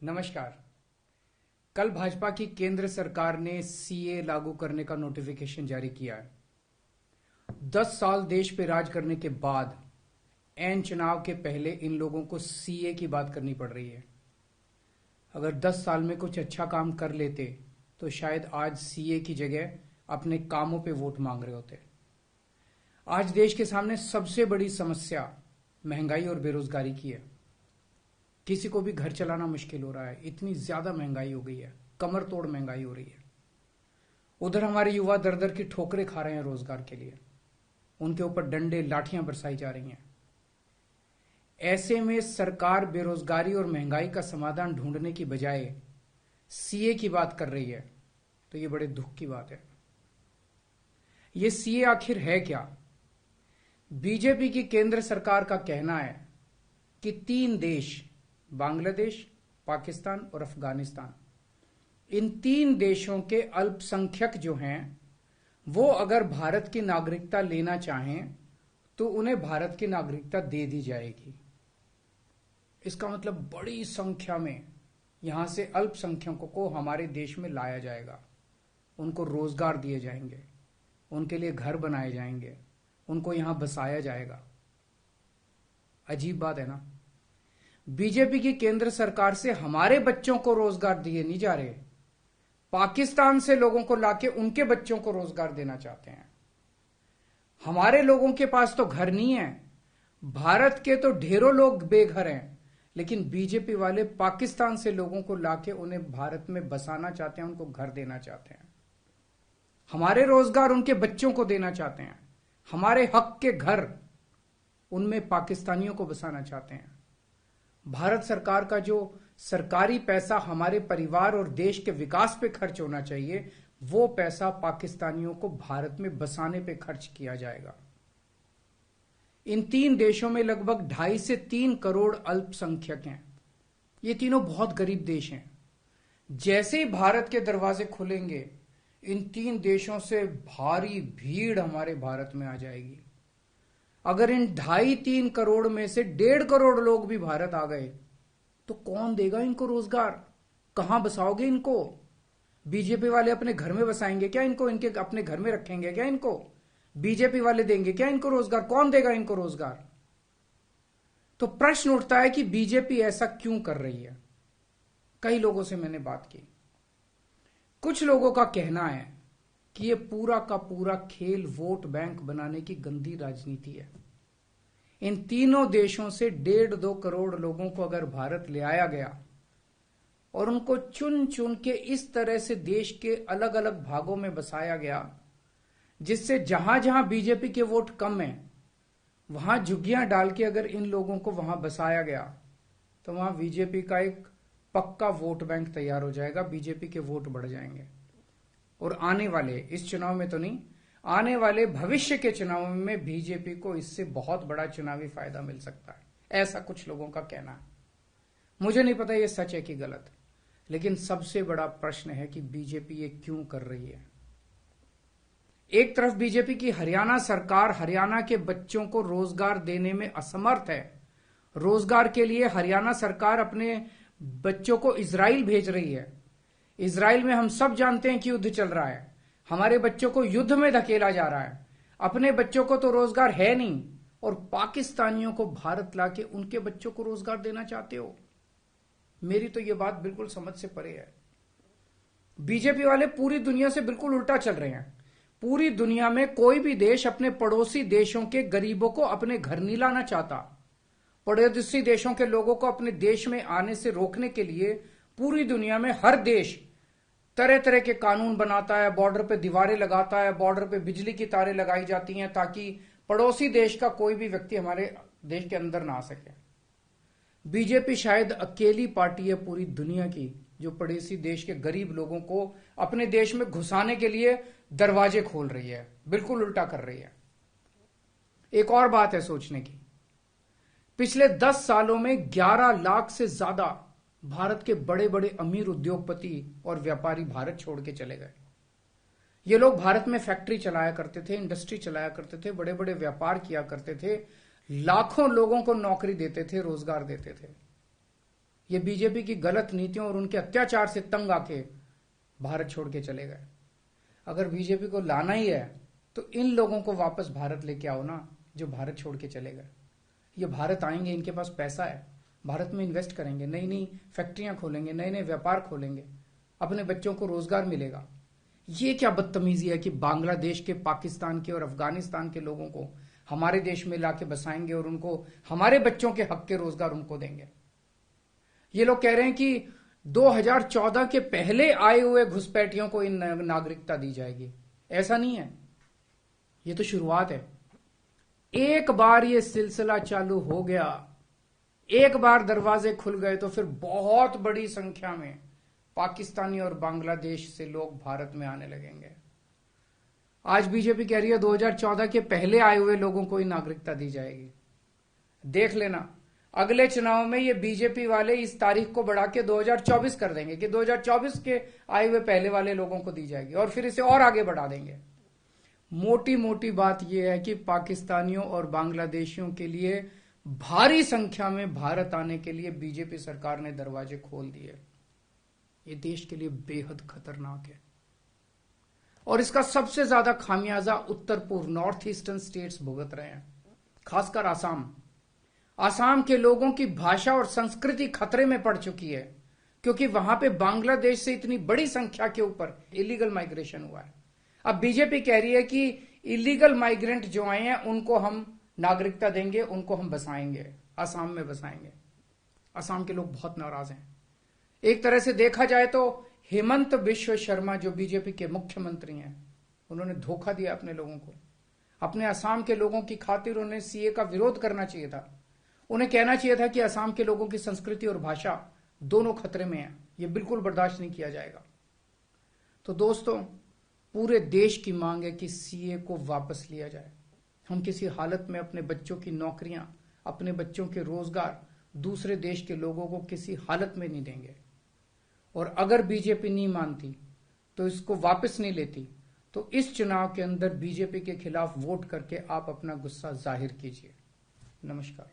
नमस्कार। कल भाजपा की केंद्र सरकार ने सीए लागू करने का नोटिफिकेशन जारी किया है। 10 साल देश पे राज करने के बाद ऐन चुनाव के पहले इन लोगों को सीए की बात करनी पड़ रही है। अगर 10 साल में कुछ अच्छा काम कर लेते तो शायद आज सीए की जगह अपने कामों पे वोट मांग रहे होते। आज देश के सामने सबसे बड़ी समस्या महंगाई और बेरोजगारी की है। किसी को भी घर चलाना मुश्किल हो रहा है, इतनी ज्यादा महंगाई हो गई है, कमर तोड़ महंगाई हो रही है। उधर हमारे युवा दर दर की ठोकरें खा रहे हैं रोजगार के लिए, उनके ऊपर डंडे लाठियां बरसाई जा रही हैं। ऐसे में सरकार बेरोजगारी और महंगाई का समाधान ढूंढने की बजाय सीए की बात कर रही है, तो ये बड़े दुख की बात है। ये सीए आखिर है क्या? बीजेपी की केंद्र सरकार का कहना है कि 3 देश, बांग्लादेश, पाकिस्तान और अफगानिस्तान, इन 3 देशों के अल्पसंख्यक जो हैं वो अगर भारत की नागरिकता लेना चाहें तो उन्हें भारत की नागरिकता दे दी जाएगी। इसका मतलब बड़ी संख्या में यहां से अल्पसंख्यकों को हमारे देश में लाया जाएगा, उनको रोजगार दिए जाएंगे, उनके लिए घर बनाए जाएंगे, उनको यहां बसाया जाएगा। अजीब बात है ना। बीजेपी की केंद्र सरकार से हमारे बच्चों को रोजगार दिए नहीं जा रहे, पाकिस्तान से लोगों को लाके उनके बच्चों को रोजगार देना चाहते हैं। हमारे लोगों के पास तो घर नहीं है, भारत के तो ढेरों लोग बेघर हैं, लेकिन बीजेपी वाले पाकिस्तान से लोगों को लाके उन्हें भारत में बसाना चाहते हैं, उनको घर देना चाहते हैं। हमारे रोजगार उनके बच्चों को देना चाहते हैं, हमारे हक के घर उनमें पाकिस्तानियों को बसाना चाहते हैं। भारत सरकार का जो सरकारी पैसा हमारे परिवार और देश के विकास पे खर्च होना चाहिए, वो पैसा पाकिस्तानियों को भारत में बसाने पे खर्च किया जाएगा। इन 3 देशों में लगभग 2.5 से 3 करोड़ अल्पसंख्यक हैं। ये तीनों बहुत गरीब देश हैं। जैसे ही भारत के दरवाजे खुलेंगे, इन 3 देशों से भारी भीड़ हमारे भारत में आ जाएगी। अगर इन 2.5-3 करोड़ में से 1.5 करोड़ लोग भी भारत आ गए तो कौन देगा इनको रोजगार? कहां बसाओगे इनको? बीजेपी वाले अपने घर में बसाएंगे क्या इनको? इनके अपने घर में रखेंगे क्या इनको? बीजेपी वाले देंगे क्या इनको रोजगार? कौन देगा इनको रोजगार? तो प्रश्न उठता है कि बीजेपी ऐसा क्यों कर रही है। कई लोगों से मैंने बात की, कुछ लोगों का कहना है कि यह पूरा का पूरा खेल वोट बैंक बनाने की गंदी राजनीति है। इन तीनों देशों से 1.5-2 करोड़ लोगों को अगर भारत ले आया गया और उनको चुन चुन के इस तरह से देश के अलग अलग भागों में बसाया गया, जिससे जहां जहां बीजेपी के वोट कम है वहां झुग्गियां डाल के अगर इन लोगों को वहां बसाया गया तो वहां बीजेपी का एक पक्का वोट बैंक तैयार हो जाएगा, बीजेपी के वोट बढ़ जाएंगे। और आने वाले, इस चुनाव में तो नहीं, आने वाले भविष्य के चुनाव में बीजेपी को इससे बहुत बड़ा चुनावी फायदा मिल सकता है, ऐसा कुछ लोगों का कहना है। मुझे नहीं पता ये सच है कि गलत, लेकिन सबसे बड़ा प्रश्न है कि बीजेपी ये क्यों कर रही है। एक तरफ बीजेपी की हरियाणा सरकार हरियाणा के बच्चों को रोजगार देने में असमर्थ है। रोजगार के लिए हरियाणा सरकार अपने बच्चों को इजराइल भेज रही है। इजराइल में हम सब जानते हैं कि युद्ध चल रहा है, हमारे बच्चों को युद्ध में धकेला जा रहा है। अपने बच्चों को तो रोजगार है नहीं और पाकिस्तानियों को भारत लाके उनके बच्चों को रोजगार देना चाहते हो। मेरी तो यह बात बिल्कुल समझ से परे है। बीजेपी वाले पूरी दुनिया से बिल्कुल उल्टा चल रहे हैं। पूरी दुनिया में कोई भी देश अपने पड़ोसी देशों के गरीबों को अपने घर नहीं लाना चाहता। पड़ोसी देशों के लोगों को अपने देश में आने से रोकने के लिए पूरी दुनिया में हर देश तरह तरह के कानून बनाता है, बॉर्डर पे दीवारें लगाता है, बॉर्डर पे बिजली की तारें लगाई जाती हैं ताकि पड़ोसी देश का कोई भी व्यक्ति हमारे देश के अंदर ना आ सके। बीजेपी शायद अकेली पार्टी है पूरी दुनिया की जो पड़ोसी देश के गरीब लोगों को अपने देश में घुसाने के लिए दरवाजे खोल रही है, बिल्कुल उल्टा कर रही है। एक और बात है सोचने की, पिछले 10 सालों में 11 लाख से ज्यादा भारत के बड़े बड़े अमीर उद्योगपति और व्यापारी भारत छोड़ के चले गए। ये लोग भारत में फैक्ट्री चलाया करते थे, इंडस्ट्री चलाया करते थे, बड़े बड़े व्यापार किया करते थे, लाखों लोगों को नौकरी देते थे, रोजगार देते थे। ये बीजेपी की गलत नीतियों और उनके अत्याचार से तंग आके भारत छोड़ के चले गए। अगर बीजेपी को लाना ही है तो इन लोगों को वापस भारत लेके आओ ना, जो भारत छोड़ के चले गए। ये भारत आएंगे, इनके पास पैसा है, भारत में इन्वेस्ट करेंगे, नई नई फैक्ट्रियां खोलेंगे, नए नए व्यापार खोलेंगे, अपने बच्चों को रोजगार मिलेगा। ये क्या बदतमीजी है कि बांग्लादेश के, पाकिस्तान के और अफगानिस्तान के लोगों को हमारे देश में लाके बसाएंगे और उनको हमारे बच्चों के हक के रोजगार उनको देंगे। ये लोग कह रहे हैं कि 2014 के पहले आए हुए घुसपैठियों को इन नागरिकता दी जाएगी। ऐसा नहीं है, ये तो शुरुआत है। एक बार ये सिलसिला चालू हो गया, एक बार दरवाजे खुल गए तो फिर बहुत बड़ी संख्या में पाकिस्तानी और बांग्लादेश से लोग भारत में आने लगेंगे। आज बीजेपी कह रही है 2014 के पहले आए हुए लोगों को ही नागरिकता दी जाएगी। देख लेना, अगले चुनाव में ये बीजेपी वाले इस तारीख को बढ़ा के 2024 कर देंगे कि 2024 के आए हुए पहले वाले लोगों को दी जाएगी, और फिर इसे और आगे बढ़ा देंगे। मोटी मोटी बात यह है कि पाकिस्तानियों और बांग्लादेशियों के लिए भारी संख्या में भारत आने के लिए बीजेपी सरकार ने दरवाजे खोल दिए। ये देश के लिए बेहद खतरनाक है, और इसका सबसे ज्यादा खामियाजा उत्तर पूर्व, नॉर्थ ईस्टर्न स्टेट्स भुगत रहे हैं, खासकर आसाम। आसाम के लोगों की भाषा और संस्कृति खतरे में पड़ चुकी है, क्योंकि वहां पे बांग्लादेश से इतनी बड़ी संख्या के ऊपर इलीगल माइग्रेशन हुआ है। अब बीजेपी कह रही है कि इलीगल माइग्रेंट जो आए हैं उनको हम नागरिकता देंगे, उनको हम बसाएंगे, आसाम में बसाएंगे। आसाम के लोग बहुत नाराज हैं। एक तरह से देखा जाए तो हेमंत बिश्व शर्मा जो बीजेपी के मुख्यमंत्री हैं, उन्होंने धोखा दिया अपने लोगों को। अपने असम के लोगों की खातिर उन्हें सीए का विरोध करना चाहिए था। उन्हें कहना चाहिए था कि असम के लोगों की संस्कृति और भाषा दोनों खतरे में है, यह बिल्कुल बर्दाश्त नहीं किया जाएगा। तो दोस्तों, पूरे देश की मांग है कि सीए को वापस लिया जाए। हम किसी हालत में अपने बच्चों की नौकरियां, अपने बच्चों के रोजगार दूसरे देश के लोगों को किसी हालत में नहीं देंगे। और अगर बीजेपी नहीं मानती, तो इसको वापस नहीं लेती, तो इस चुनाव के अंदर बीजेपी के खिलाफ वोट करके आप अपना गुस्सा जाहिर कीजिए। नमस्कार।